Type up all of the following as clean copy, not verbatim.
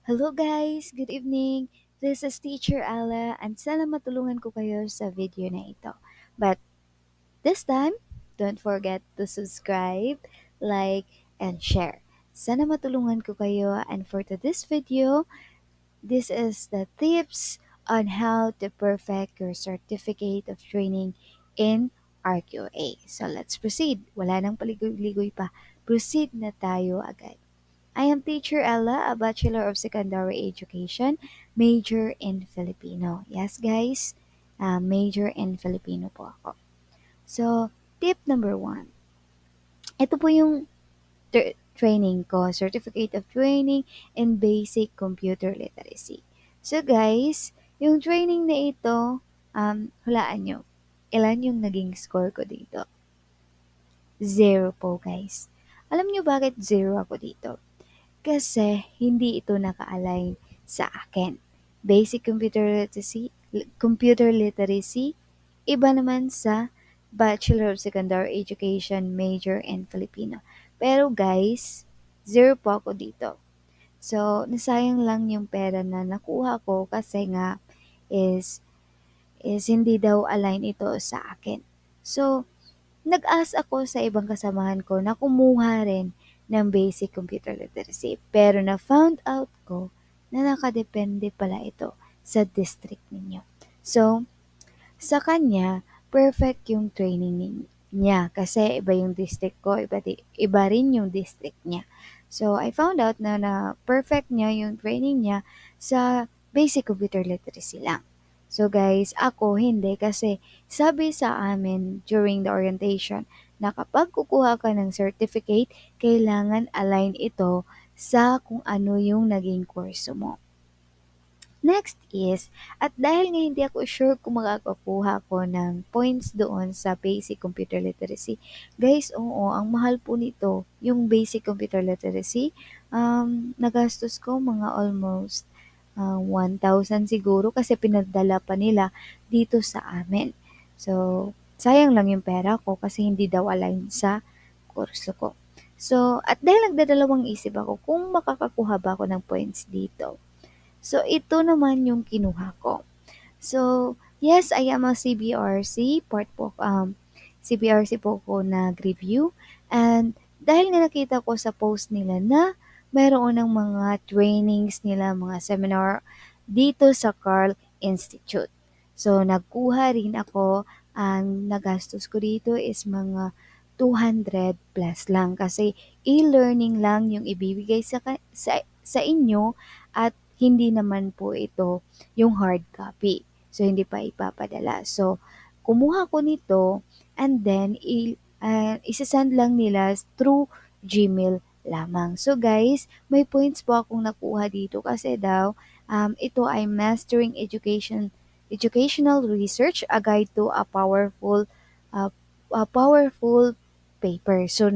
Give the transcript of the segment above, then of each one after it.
Hello guys! Good evening! This is Teacher Ala and sana matulungan ko kayo sa video na ito. But this time, don't forget to subscribe, like, and share. Sana matulungan ko kayo and for today's video, this is the tips on how to perfect your certificate of training in RQA. So let's proceed. Wala nang paligoy-ligoy pa. Proceed na tayo agad. I am Teacher Ella, a Bachelor of Secondary Education, major in Filipino. Yes, guys, major in Filipino po ako. So, tip number one. Ito po yung training ko, Certificate of Training in Basic Computer Literacy. So, guys, yung training na ito, hulaan nyo, ilan yung naging score ko dito? Zero po, guys. Alam nyo bakit zero ako dito? Kasi hindi ito naka-align sa akin. Basic computer literacy, iba naman sa Bachelor of Secondary Education major in Filipino. Pero guys, zero po ako dito. So, nasayang lang yung pera na nakuha ko kasi nga is hindi daw align ito sa akin. So, nag-ask ako sa ibang kasamahan ko na kumuha rin ng basic computer literacy. Pero na-found out ko na nakadepende pala ito sa district ninyo. So, sa kanya, perfect yung niya kasi iba yung district ko, iba rin yung district niya. So, I found out na perfect niya yung training niya sa basic computer literacy lang. So guys, ako hindi kasi sabi sa amin during the orientation na kapag kukuha ka ng certificate, kailangan align ito sa kung ano yung naging kurso mo. Next is, at dahil nga hindi ako sure kung makakakuha ko ng points doon sa basic computer literacy, guys, oo, ang mahal po nito, yung basic computer literacy, nagastos ko mga almost 1,000 siguro kasi pinadala pa nila dito sa amin. So, sayang lang yung pera ko kasi hindi daw align sa kurso ko. So, at dahil nagdadalawang isip ako kung makakakuha ba ako ng points dito. So, ito naman yung kinuha ko. So, yes, I am a CBRC, CBRC po ko nag-review. And dahil nga nakita ko sa post nila na mayroon ng mga trainings nila, mga seminar dito sa Carl Institute. So, nagkuha rin ako. Ang nagastos ko dito is mga 200 plus lang kasi e-learning lang yung ibibigay sa inyo at hindi naman po ito yung hard copy. So, hindi pa ipapadala. So, kumuha ko nito and then isasend lang nila through Gmail lamang. So, guys, may points po akong nakuha dito kasi daw ito ay Mastering Educational Research, a guide to uh, a powerful paper. So,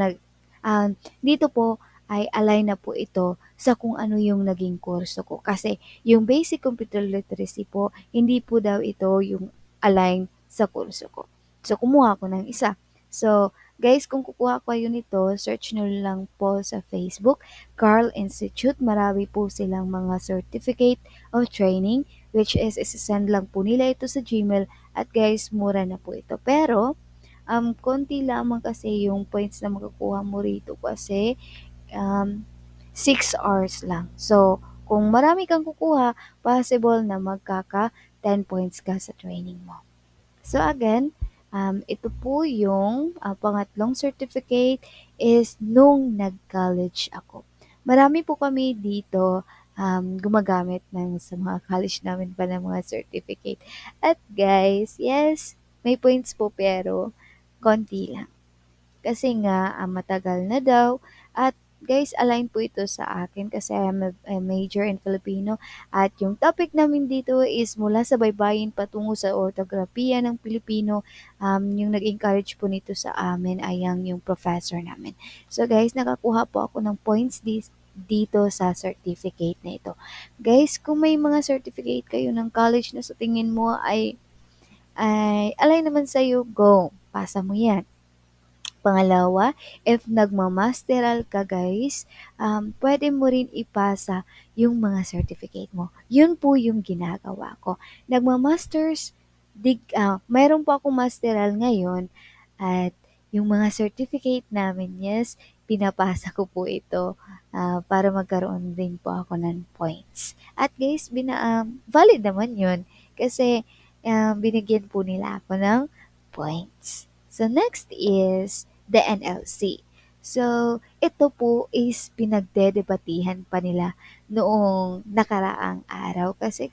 dito po ay align na po ito sa kung ano yung naging kurso ko. Kasi yung basic computer literacy po, hindi po daw ito yung align sa kurso ko. So, kumuha ko ng isa. So, guys, kung kukuha ko kayo nito, search nyo lang po sa Facebook, Carl Institute. Marami po silang mga certificate of training, which is isasend lang po nila ito sa Gmail. At guys, mura na po ito. Pero, konti lamang kasi yung points na makukuha mo rito kasi 6 hours lang. So, kung marami kang kukuha, possible na magkaka 10 points ka sa training mo. So again, ito po yung pangatlong certificate is nung nag-college ako. Marami po kami dito gumagamit ng sa mga college namin pa ng mga certificate. At guys, yes, may points po pero konti lang. Kasi nga matagal na daw at guys, align po ito sa akin kasi I'm a major in Filipino at yung topic namin dito is mula sa baybayin patungo sa ortografiya ng Pilipino. Yung nag-encourage po nito sa amin ay yung professor namin. So guys, nakakuha po ako ng points dito sa certificate na ito. Guys, kung may mga certificate kayo ng college na sa tingin mo ay align naman sa'yo, go, pasa mo yan. Pangalawa, if nagma-masteral ka guys, pwede mo rin ipasa yung mga certificate mo. Yun po yung ginagawa ko. Nagma-masters, mayroon po akong masteral ngayon at yung mga certificate namin, yes, pinapasa ko po ito para magkaroon din po ako ng points. At guys, valid naman yun kasi binigyan po nila ako ng points. So, next is the NLC. So, ito po is pinagdedebatihan pa nila noong nakaraang araw kasi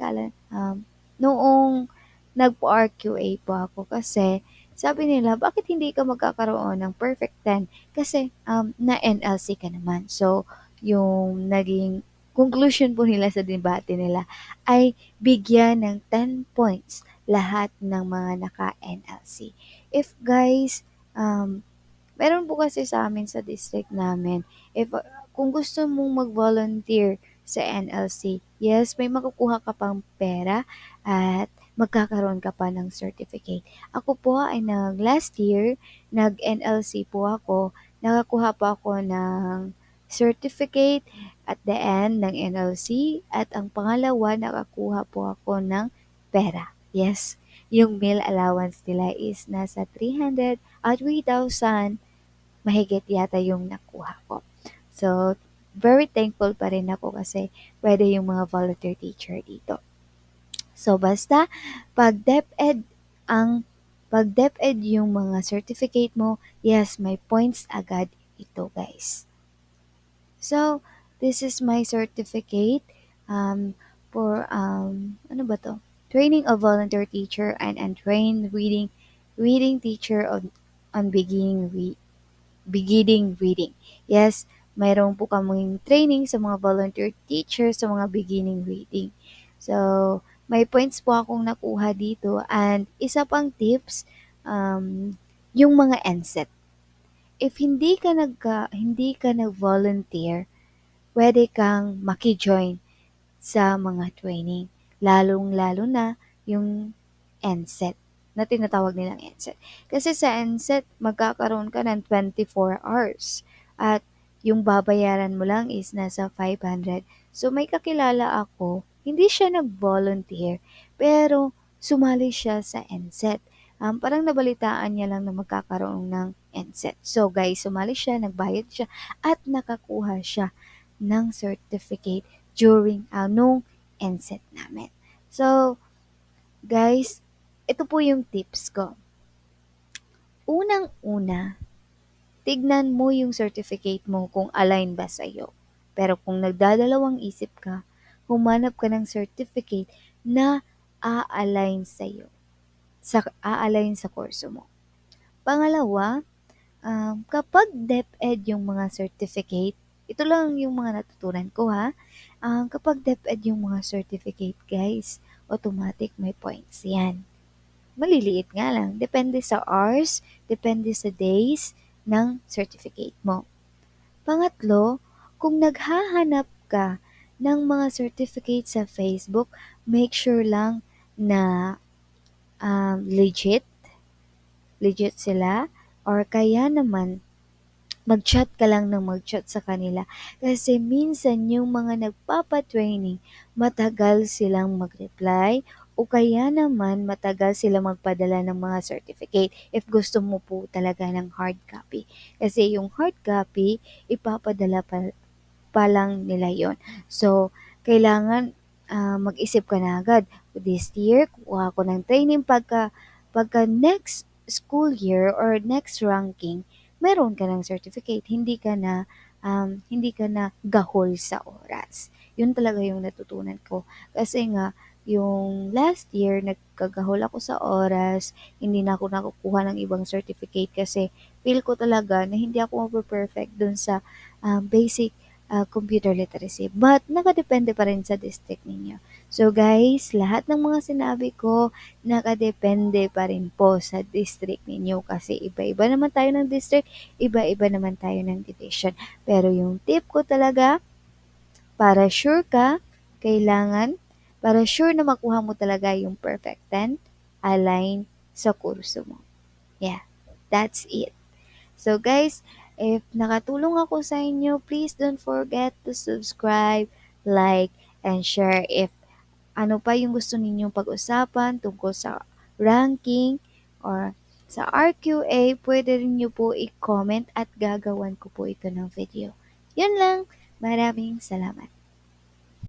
noong nagpo-RQA po ako kasi sabi nila, bakit hindi ka magkakaroon ng perfect 10? Kasi na NLC ka naman. So, yung naging conclusion po nila sa debate nila ay bigyan ng 10 points lahat ng mga naka-NLC. If guys, meron po kasi sa amin sa district namin, kung gusto mong mag-volunteer sa NLC, yes, may makukuha ka pang pera at magkakaroon ka pa ng certificate. Ako po ay last year, nag-NLC po ako, nakakuha po ako ng certificate at the end ng NLC at ang pangalawa, nakakuha po ako ng pera. Yes, yung meal allowance nila is nasa 3,000 mahigit yata yung nakuha ko. So, very thankful pa rin ako kasi pwede yung mga volunteer teacher dito. So, basta pag DepEd ang pag DepEd yung mga certificate mo, yes, may points agad ito, guys. So, this is my certificate for ano ba to? Training of volunteer teacher and untrained reading teacher on beginning reading. Yes, mayroon po kaming training sa mga volunteer teachers sa mga beginning reading. So, may points po akong nakuha dito and isa pang tips, yung mga NSET. If hindi ka nag-volunteer, pwede kang maki-join sa mga training. Lalong-lalo na yung NSET na tinatawag nilang NSET. Kasi sa NSET, magkakaroon ka ng 24 hours at yung babayaran mo lang is nasa 500. So may kakilala ako, hindi siya nag-volunteer, pero sumali siya sa NSET. Parang nabalitaan niya lang na magkakaroon ng NSET. So guys, sumali siya, nagbayad siya, at nakakuha siya ng certificate during nung NSET namin. So, guys, ito po yung tips ko. Unang-una, tignan mo yung certificate mo kung align ba sa'yo. Pero kung nagdadalawang isip ka, humanap ka ng certificate na aalign sa kurso mo. Pangalawa, kapag DepEd yung mga certificate, ito lang yung mga natutunan ko ha. Kapag DepEd yung mga certificate guys, automatic may points yan. Maliliit nga lang. Depende sa hours, depende sa days ng certificate mo. Pangatlo, kung naghahanap ka ng mga certificate sa Facebook, make sure lang na legit sila or kaya naman mag-chat ka lang ng mag-chat sa kanila. Kasi minsan yung mga nagpapa-training, matagal silang mag-reply o kaya naman matagal silang magpadala ng mga certificate if gusto mo po talaga ng hard copy. Kasi yung hard copy, ipapadala pa lang nila yon. So, kailangan mag-isip ka na agad. This year, kuha ko ng training pagka next school year or next ranking, meron ka ng certificate. Hindi ka na gahol sa oras. Yun talaga yung natutunan ko. Kasi nga, yung last year, nagkagahol ako sa oras, hindi na ako nakukuha ng ibang certificate kasi feel ko talaga na hindi ako perfect dun sa basic computer literacy. But, nakadepende pa rin sa district ninyo. So guys, lahat ng mga sinabi ko, nakadepende pa rin po sa district ninyo kasi iba-iba naman tayo ng district, iba-iba naman tayo ng division. Pero yung tip ko talaga, para sure ka, kailangan, para sure na makuha mo talaga yung perfect 10, align sa kurso mo. Yeah, that's it. So guys, if nakatulong ako sa inyo, please don't forget to subscribe, like, and share if ano pa yung gusto ninyong pag-usapan tungkol sa ranking or sa RQA, pwede rin nyo po i-comment at gagawan ko po ito ng video. Yun lang. Maraming salamat.